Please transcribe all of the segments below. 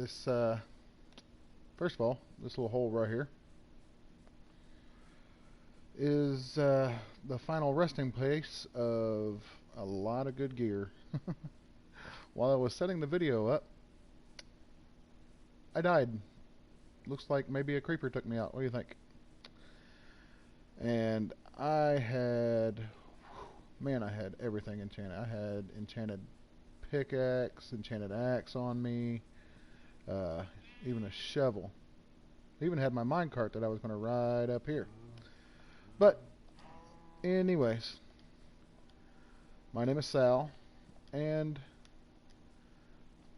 This, first of all, this little hole right here is the final resting place of a lot of good gear. While I was setting the video up, I died. Looks like maybe a creeper took me out. What do you think? And I had, man, I had everything enchanted. I had enchanted pickaxe, enchanted axe on me, even a shovel. I even had my minecart that I was going to ride up here. But, anyways, my name is Sal, and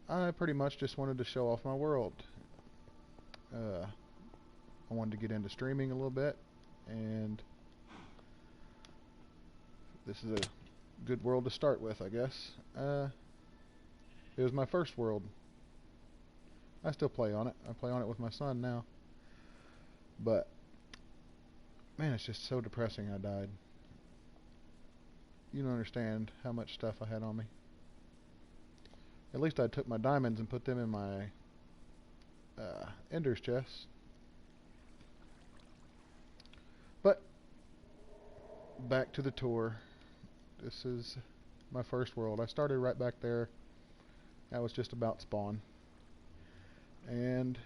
I pretty much just wanted to show off my world. I wanted to get into streaming a little bit, and this is a good world to start with, I guess. It was my first world. I still play on it. I play on it with my son now. But, man, it's just so depressing I died. You don't understand how much stuff I had on me. At least I took my diamonds and put them in my Ender's chest. But, back to the tour. This is my first world. I started right back there. That was just about spawn. And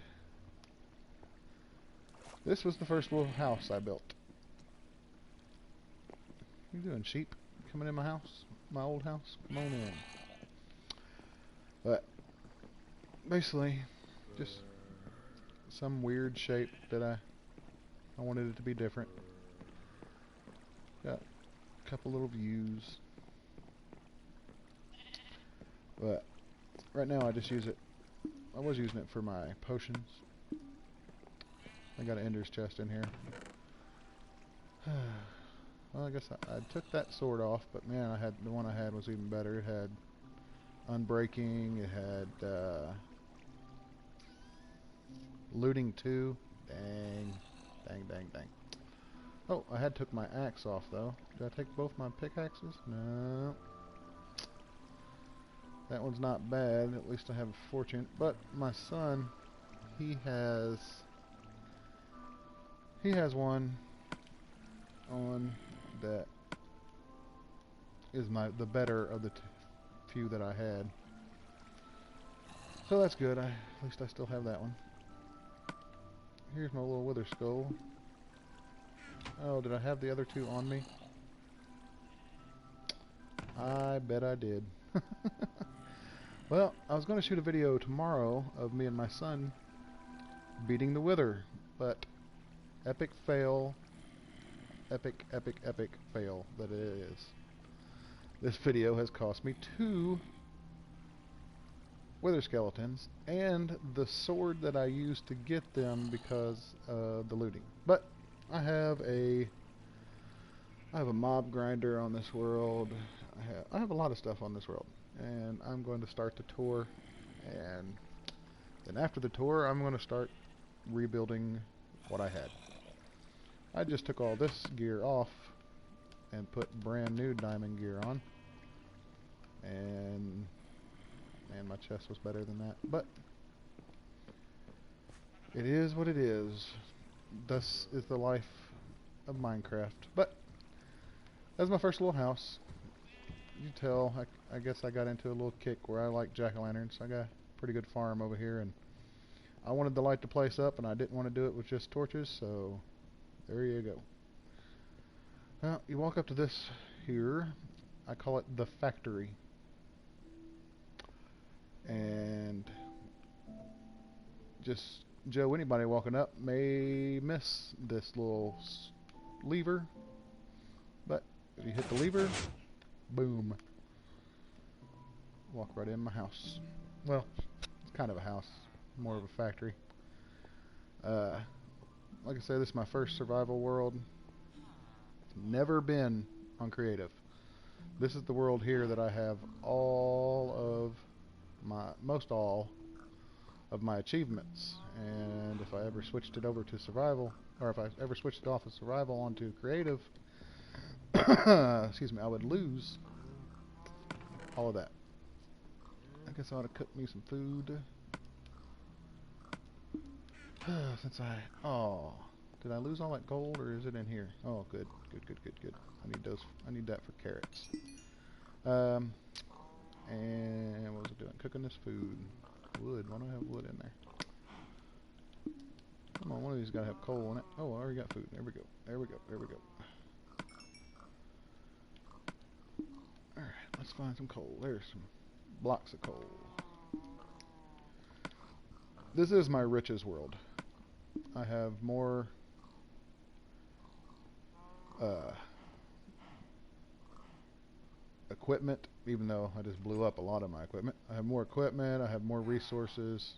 this was the first little house I built. You doing, sheep? Coming in my house? My old house? Come on in. But basically, just some weird shape that I wanted it to be different. Got a couple little views. But right now I just use it. I was using it for my potions. I got an Ender's chest in here. Well, I guess I took that sword off, but man, the one I had was even better. It had unbreaking. It had looting 2. Dang. Oh, I had took my axe off though. Did I take both my pickaxes? No. That one's not bad. At least I have a fortune. But my son, he has one on that is the better of the few that I had. So that's good. At least I still have that one. Here's my little wither skull. Oh, did I have the other 2 on me? I bet I did. Well, I was going to shoot a video tomorrow of me and my son beating the wither, but epic fail. Epic fail that it is. This video has cost me 2 wither skeletons and the sword that I used to get them because of the looting. But I have a mob grinder on this world. I have a lot of stuff on this world, and I'm going to start the tour, and then after the tour I'm going to start rebuilding what I had. I just took all this gear off and put brand new diamond gear on, and man, my chest was better than that, but it is what it is. Thus is the life of Minecraft. But that's my first little house. You tell, I guess I got into a little kick where I like jack-o'-lanterns. I got a pretty good farm over here, and I wanted to light the place up, and I didn't want to do it with just torches, so there you go. Now, you walk up to this here. I call it the factory. And just Joe, anybody walking up may miss this little lever, but if you hit the lever, boom, walk right in my house. Well, it's kind of a house, more of a factory. Like I said, this is my first survival world. Never been on creative. This is the world here that I have most all of my achievements, and if I ever switched it over to survival, or if I ever switched it off of survival onto creative, excuse me, I would lose all of that. I guess I ought to cook me some food. Since oh, did I lose all that gold or is it in here? Oh, good, good, good, good, good. I need those. I need that for carrots. And what was it doing? Cooking this food. Wood. Why don't I have wood in there? Come on, one of these gotta have coal in it. Oh, I already got food. There we go. There we go. There we go. Alright, let's find some coal. There's some blocks of coal. This is my riches world. I have more equipment, even though I just blew up a lot of my equipment. I have more equipment, I have more resources.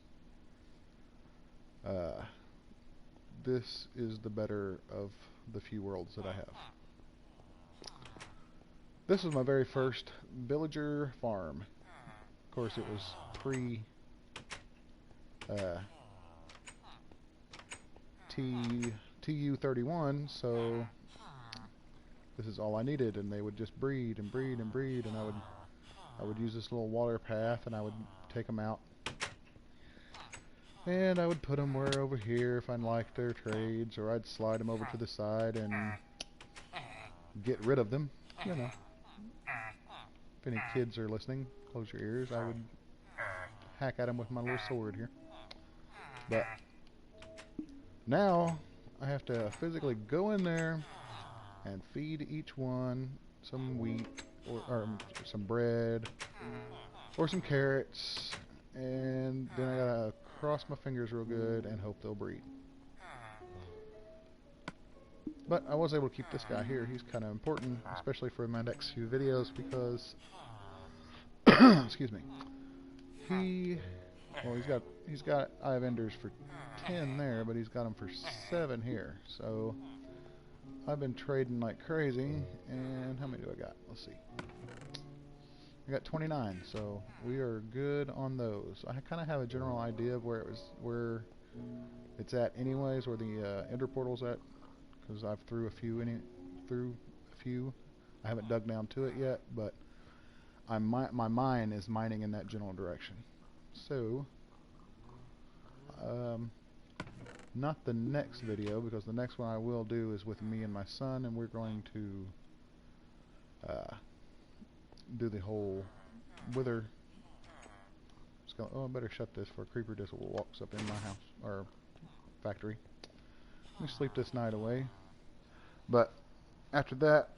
This is the better of the few worlds that I have. This was my very first villager farm. Of course, it was pre tu31, so this is all I needed, and they would just breed and breed and breed, and I would use this little water path, and I would take them out, and I would put them where over here if I liked their trades, or I'd slide them over to the side and get rid of them. You know, if any kids are listening, close your ears. I would hack at them with my little sword here. But now I have to physically go in there and feed each one some wheat or some bread or some carrots, and then I gotta cross my fingers real good and hope they'll breed. But I was able to keep this guy here. He's kind of important, especially for my next few videos, because excuse me, he's got Eye of Enders for 10 there, but he's got them for 7 here. So I've been trading like crazy. And how many do I got? Let's see. I got 29, so we are good on those. I kind of have a general idea of where it's at anyways, where the ender portal's at, because I've threw a few. I haven't dug down to it yet, but my mine is mining in that general direction. So not the next video, because the next one I will do is with me and my son, and we're going to do the whole wither. Oh, I better shut this for a creeper just walks up in my house or factory. Let me sleep this night away. But after that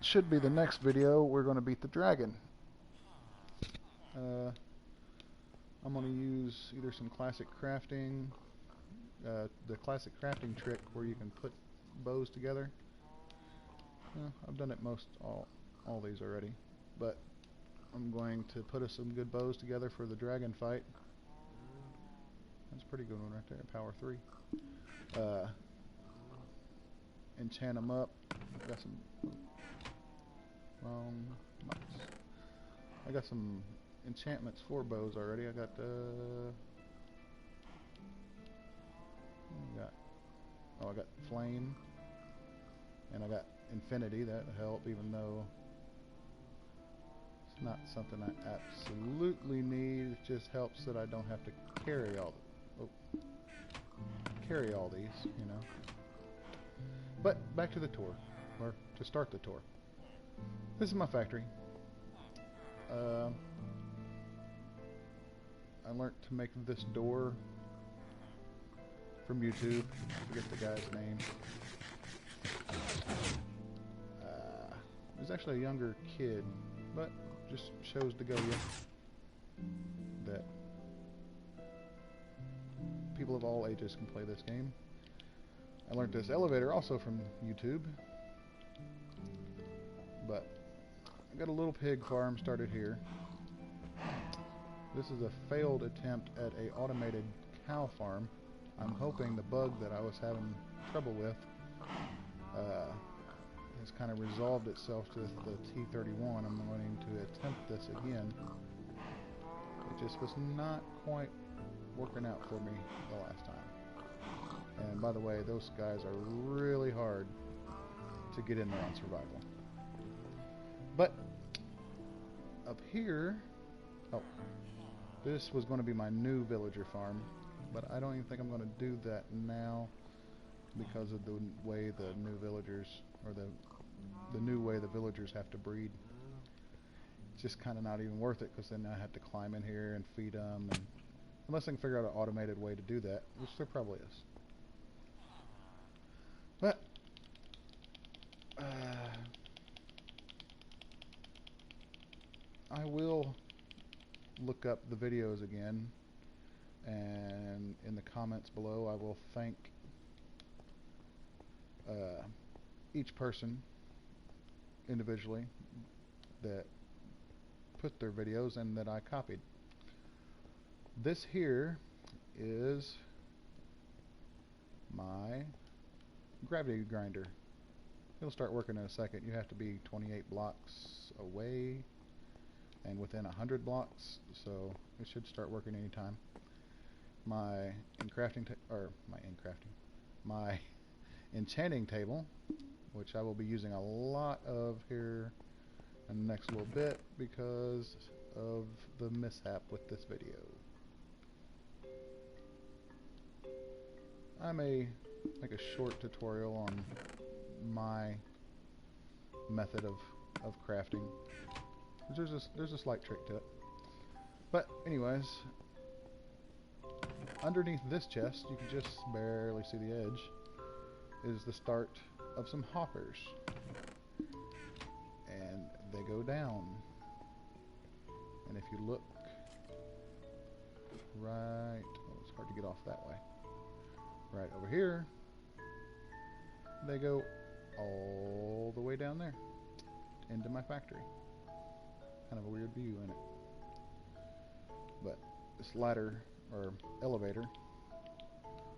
should be the next video. We're going to beat the dragon. I'm going to use either some classic crafting, the classic crafting trick where you can put bows together. I've done it all these already, but I'm going to put us some good bows together for the dragon fight. That's a pretty good one right there, power 3. Enchant them up. I got some I got some enchantments for bows already. I got I got flame, and I got infinity. That help, even though it's not something I absolutely need. It just helps that I don't have to carry all these, you know. But back to the tour, or to start the tour. This is my factory. I learned to make this door from YouTube. I forget the guy's name. He was actually a younger kid, but just shows to go that people of all ages can play this game. I learned this elevator also from YouTube, but I got a little pig farm started here. This is a failed attempt at a automated cow farm. I'm hoping the bug that I was having trouble with has kind of resolved itself to the T31. I'm going to attempt this again. It just was not quite working out for me the last time. And by the way, those guys are really hard to get in there on survival. But up here, this was going to be my new villager farm. but I don't even think I'm going to do that now because of the way the new villagers, or the new way the villagers have to breed. It's just kind of not even worth it, because then I have to climb in here and feed them, and unless I can figure out an automated way to do that, which there probably is. But I will look up the videos again, and in the comments below I will thank each person individually that put their videos and that I copied. This here is my gravity grinder. It'll start working in a second. You have to be 28 blocks away and within 100 blocks, so it should start working anytime. My enchanting table, which I will be using a lot of here in the next little bit because of the mishap with this video. I may make a short tutorial on my method of crafting. There's a slight trick to it. But anyways, underneath this chest, you can just barely see the edge, is the start of some hoppers. And they go down. And if you look right, oh, it's hard to get off that way. Right over here, they go all the way down there into my factory. Kind of a weird view, isn't it? But this ladder, or elevator,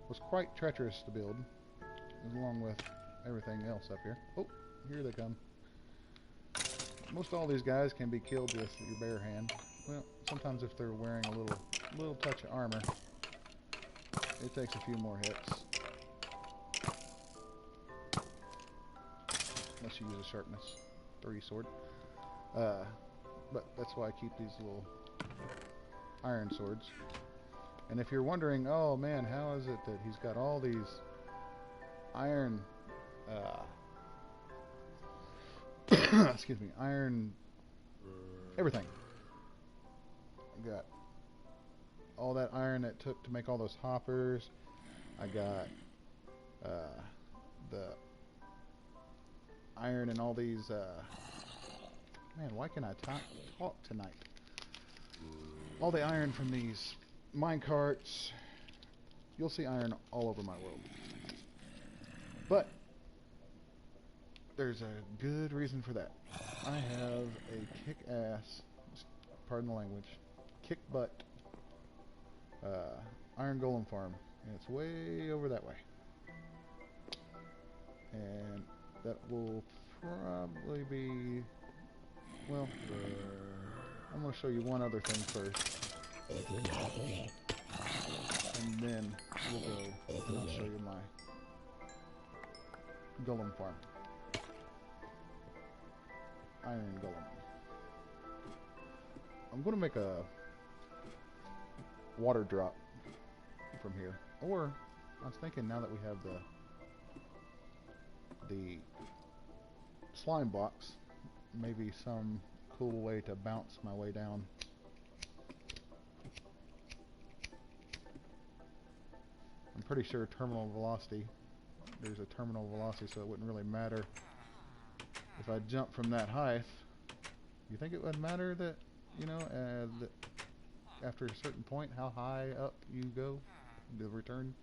was quite treacherous to build, along with everything else up here. Oh, here they come. Most all these guys can be killed with your bare hand. Well, sometimes if they're wearing a little touch of armor, it takes a few more hits. Unless you use a sharpness 3 sword. But that's why I keep these little iron swords. And if you're wondering, oh man, how is it that he's got all these iron excuse me, iron everything. I got all that iron that took to make all those hoppers. I got the iron and all these man, why can I talk tonight? All the iron from these mine carts. You'll see iron all over my world. But there's a good reason for that. I have a kick-ass, pardon the language, kick-butt iron golem farm, and it's way over that way. And that will probably be, well, I'm going to show you one other thing first. And then we'll go and I'll show you my golem farm. Iron golem. I'm going to make a water drop from here. Or, I was thinking now that we have the slime box, maybe some cool way to bounce my way down. I'm pretty sure terminal velocity, there's a terminal velocity, so it wouldn't really matter if I jump from that height. You think it would matter that, you know, that after a certain point how high up you go, the return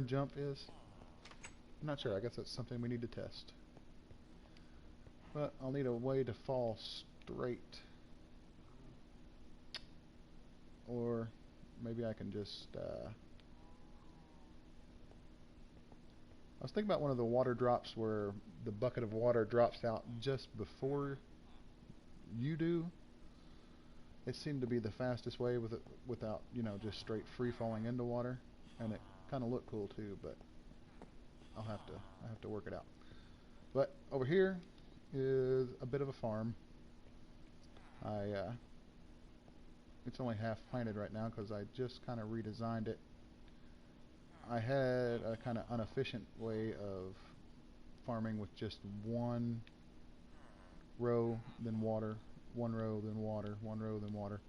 jump is? I'm not sure. I guess that's something we need to test. But I'll need a way to fall straight. Or maybe I can just I was thinking about one of the water drops where the bucket of water drops out just before you do. It seemed to be the fastest way with it, without, you know, just straight free falling into water, and it kind of looked cool too, but I have to work it out. But over here is a bit of a farm. I It's only half planted right now because I just kind of redesigned it. I had a kind of inefficient way of farming with just one row, then water, one row, then water, one row, then water.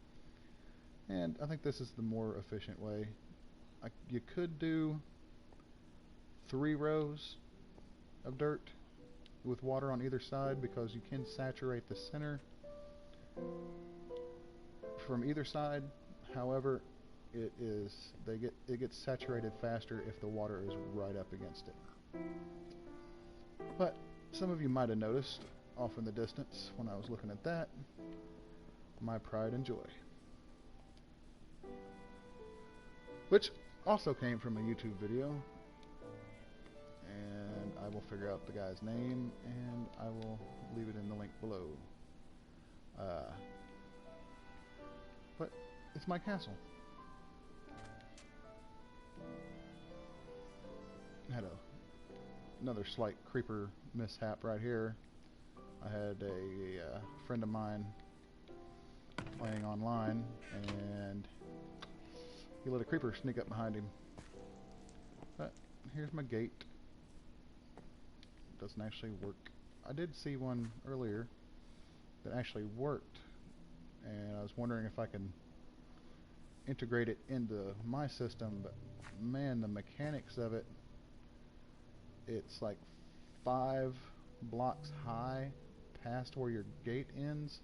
And I think this is the more efficient way. You could do 3 rows of dirt with water on either side because you can saturate the center from either side. However, it gets saturated faster if the water is right up against it. But some of you might have noticed off in the distance when I was looking at that, my pride and joy, which also came from a YouTube video, and I will figure out the guy's name and I will leave it in the link below. But it's my castle. I had another slight creeper mishap right here. I had a friend of mine playing online, and he let a creeper sneak up behind him. But here's my gate. It doesn't actually work. I did see one earlier that actually worked, and I was wondering if I can integrate it into my system, but man, the mechanics of it, it's like 5 blocks high past where your gate ends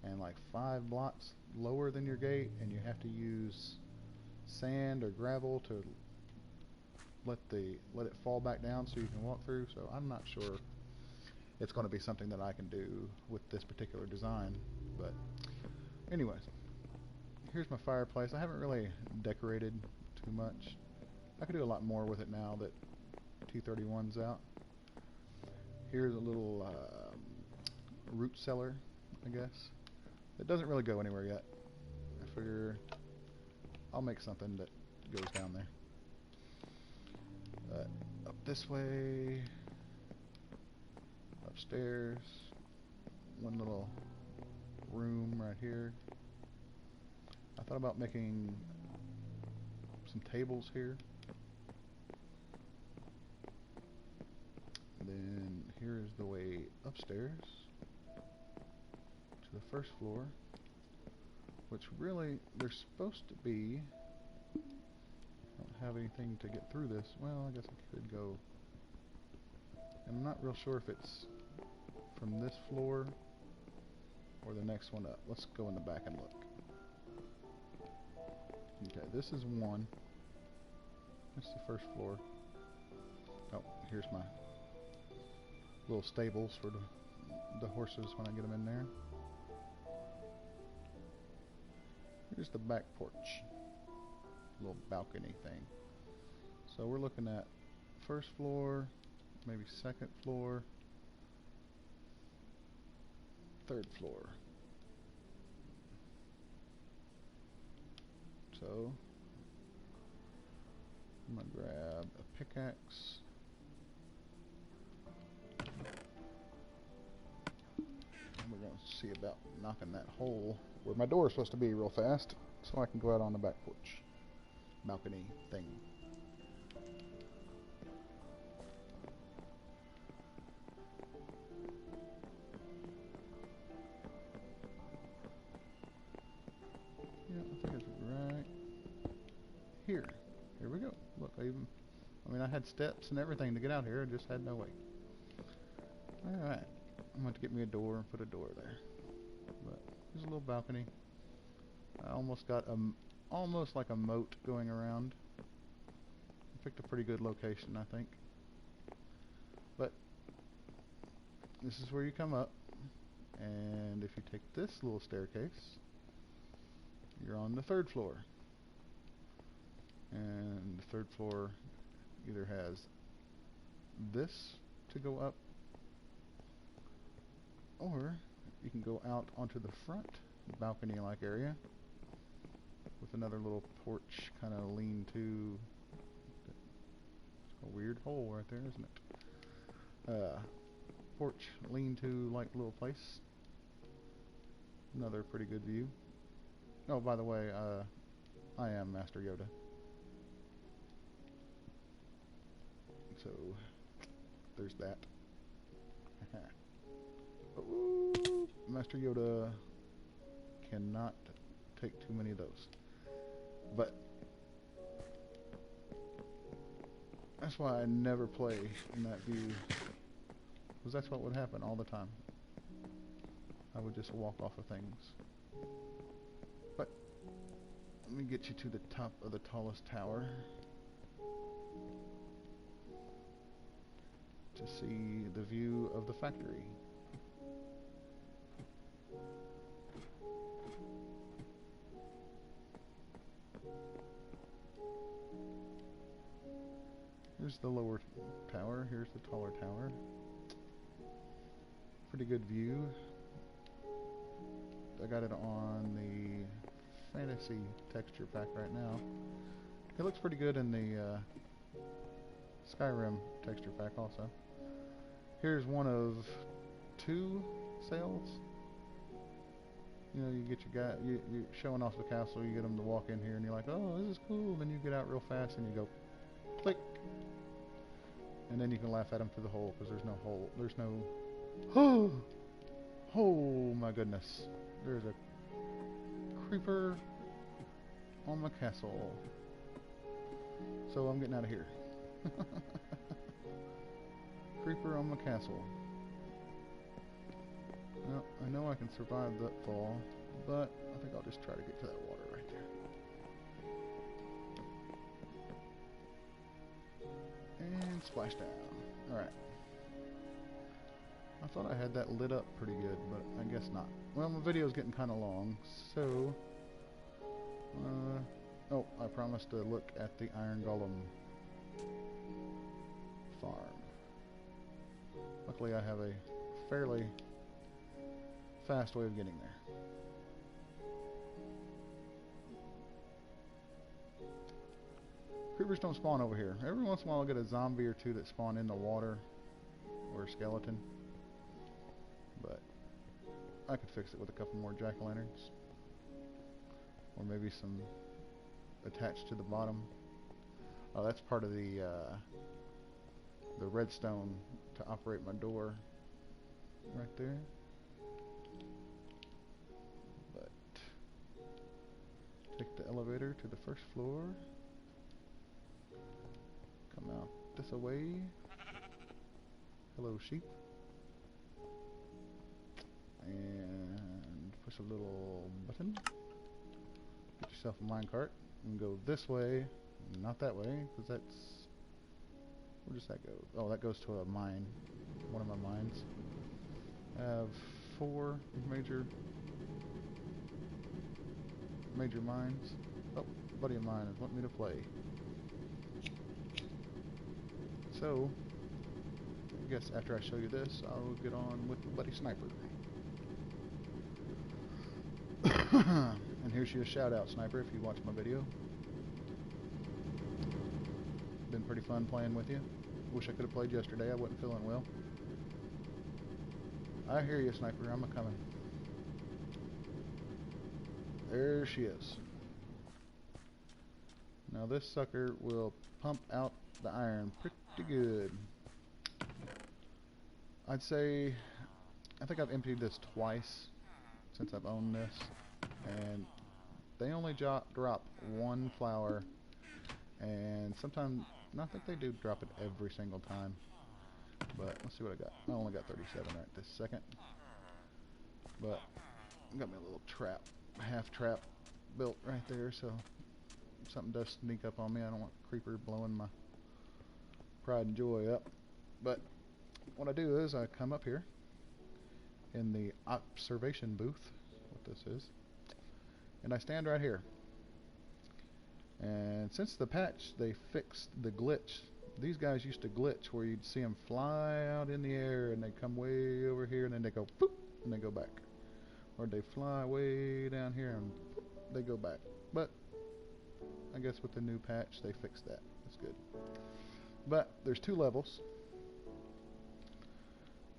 and like 5 blocks lower than your gate, and you have to use sand or gravel to let it fall back down so you can walk through. So I'm not sure it's going to be something that I can do with this particular design. But anyways, here's my fireplace. I haven't really decorated too much. I could do a lot more with it now that tu31's out. Here's a little root cellar, I guess. It doesn't really go anywhere yet. I figure I'll make something that goes down there. Up this way, upstairs, one little room right here. I thought about making some tables here. Then here's the way upstairs to the first floor, which really there's supposed to be. I don't have anything to get through this. Well, I guess I could go. I'm not real sure if it's from this floor or the next one up. Let's go in the back and look. Okay, this is one. That's the first floor. Oh, here's my little stables for the horses when I get them in there. Here's the back porch. Little balcony thing. So we're looking at first floor, maybe second floor, third floor. So I'm gonna grab a pickaxe. And we're gonna see about knocking that hole where my door is supposed to be real fast, so I can go out on the back porch balcony thing. Yeah, I think it's right here. Here we go. Look, I mean, I had steps and everything to get out here. I just had no way. Alright. I'm going to get me a door and put a door there. But there's a little balcony. I almost got almost like a moat going around. I picked a pretty good location, I think. But this is where you come up, and if you take this little staircase, you're on the third floor. And the third floor either has this to go up, or you can go out onto the front balcony-like area with another little porch kind of lean-to. A weird hole right there, isn't it? Porch lean-to like little place. Another pretty good view. Oh, by the way, I am Master Yoda. So, there's that. Ooh, Master Yoda cannot take too many of those. But that's why I never play in that view, because that's what would happen all the time. I would just walk off of things. But let me get you to the top of the tallest tower to see the view of the factory. Here's the lower tower, here's the taller tower. Pretty good view. I got it on the fantasy texture pack right now. It looks pretty good in the Skyrim texture pack also. Here's one of 2 sails. You know, you get your guy, you're showing off the castle, you get them to walk in here and you're like, oh, this is cool. Then you get out real fast and you go, click. And then you can laugh at them through the hole because there's no hole. There's no... Oh my goodness. There's a creeper on my castle. So I'm getting out of here. Creeper on my castle. Well, I know I can survive that fall, but I think I'll just try to get to that water right there. And splash down. Alright. I thought I had that lit up pretty good, but I guess not. Well, my video's getting kind of long, so... oh, I promised to look at the Iron Golem farm. Luckily I have a fairly fast way of getting there. Creepers don't spawn over here. Every once in a while I'll get a zombie or 2 that spawn in the water, or a skeleton. But I could fix it with a couple more jack-o'-lanterns. Or maybe some attached to the bottom. Oh, that's part of the redstone to operate my door. Right there. But take the elevator to the first floor. Come out this way. Hello, sheep. And push a little button. Get yourself a minecart and go this way, not that way, because that's... Where does that go? Oh, that goes to a mine. One of my mines. I have 4 major mines. Oh, a buddy of mine is wanting me to play. So, I guess after I show you this, I'll get on with my buddy Sniper. And here's your shout out, Sniper, if you watch my video. Been pretty fun playing with you. Wish I could have played yesterday. I wasn't feeling well. I hear you, Sniper. I'm a-coming. There she is. Now this sucker will pump out the iron pretty good. I'd say, I think I've emptied this twice since I've owned this, and they only drop 1 flower, and sometimes, I think they do drop it every single time. But let's see what I got. I only got 37 right this second. But I got me a little trap, half trap built right there, so if something does sneak up on me, I don't want creeper blowing my pride and joy up. But what I do is I come up here in the observation booth, what this is, and I stand right here. And since the patch, they fixed the glitch. These guys used to glitch where you'd see them fly out in the air and they come way over here and then they go boop and they go back. Or they fly way down here and boop, they go back. But I guess with the new patch they fixed that. That's good. But there's 2 levels.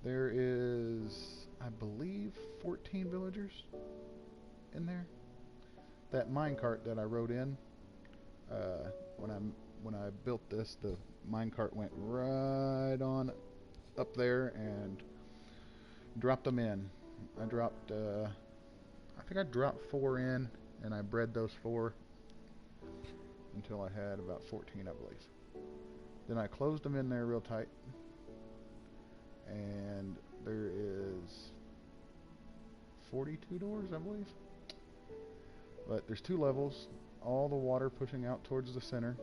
There is, I believe, 14 villagers in there. that minecart that I rode in, when I built this, the minecart went right on up there and dropped them in. I think I dropped 4 in, and I bred those 4 until I had about 14, I believe. Then I closed them in there real tight, and there is 42 doors, I believe. But there's 2 levels, all the water pushing out towards the center,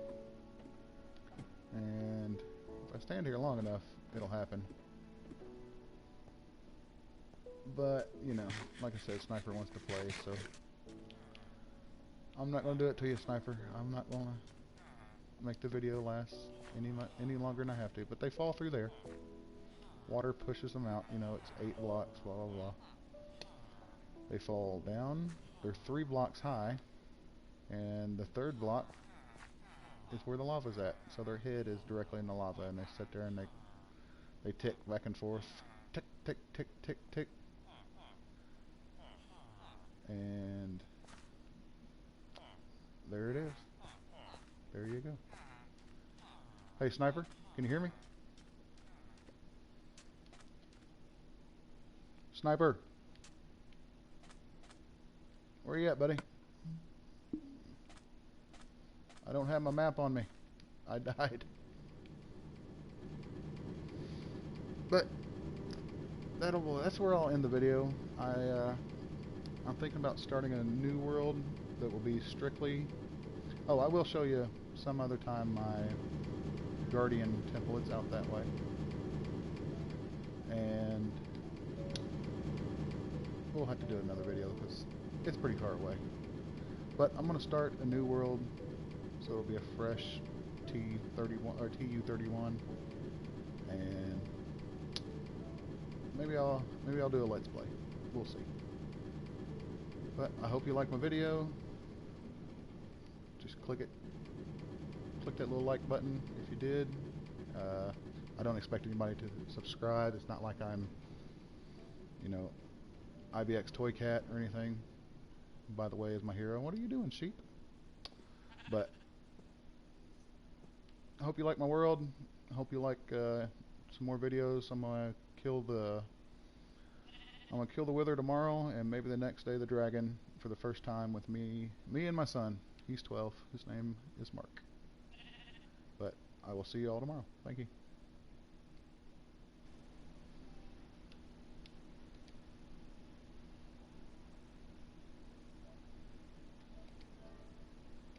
and if I stand here long enough, it'll happen. But, you know, like I said, Sniper wants to play, so I'm not going to do it to you, Sniper. I'm not going to make the video last any longer than I have to. But they fall through there. Water pushes them out. You know, it's 8 blocks, blah, blah, blah. They fall down. They're 3 blocks high. And the 3rd block is where the lava's at. So their head is directly in the lava. And they sit there and they tick back and forth. Tick, tick, tick, tick, tick. And there it is. There you go. Hey, Sniper, can you hear me? Sniper, where you at, buddy? I don't have my map on me. I died. But that's where I'll end the video. I'm thinking about starting a new world that will be strictly... Oh, I will show you some other time my Guardian temple. It's out that way. And we'll have to do another video because it's pretty far away. But I'm going to start a new world, so it'll be a fresh T31 or tu31, and maybe I'll do a Let's Play. We'll see. But I hope you like my video. Just click that little like button if you did. I don't expect anybody to subscribe. It's not like I'm, you know, IBX Toy Cat or anything. By the way, is my hero. What are you doing, sheep? But I hope you like my world. I hope you like some more videos. I'm gonna kill the Wither tomorrow, and maybe the next day the dragon for the first time with me and my son. He's 12. His name is Mark. But I will see you all tomorrow. Thank you.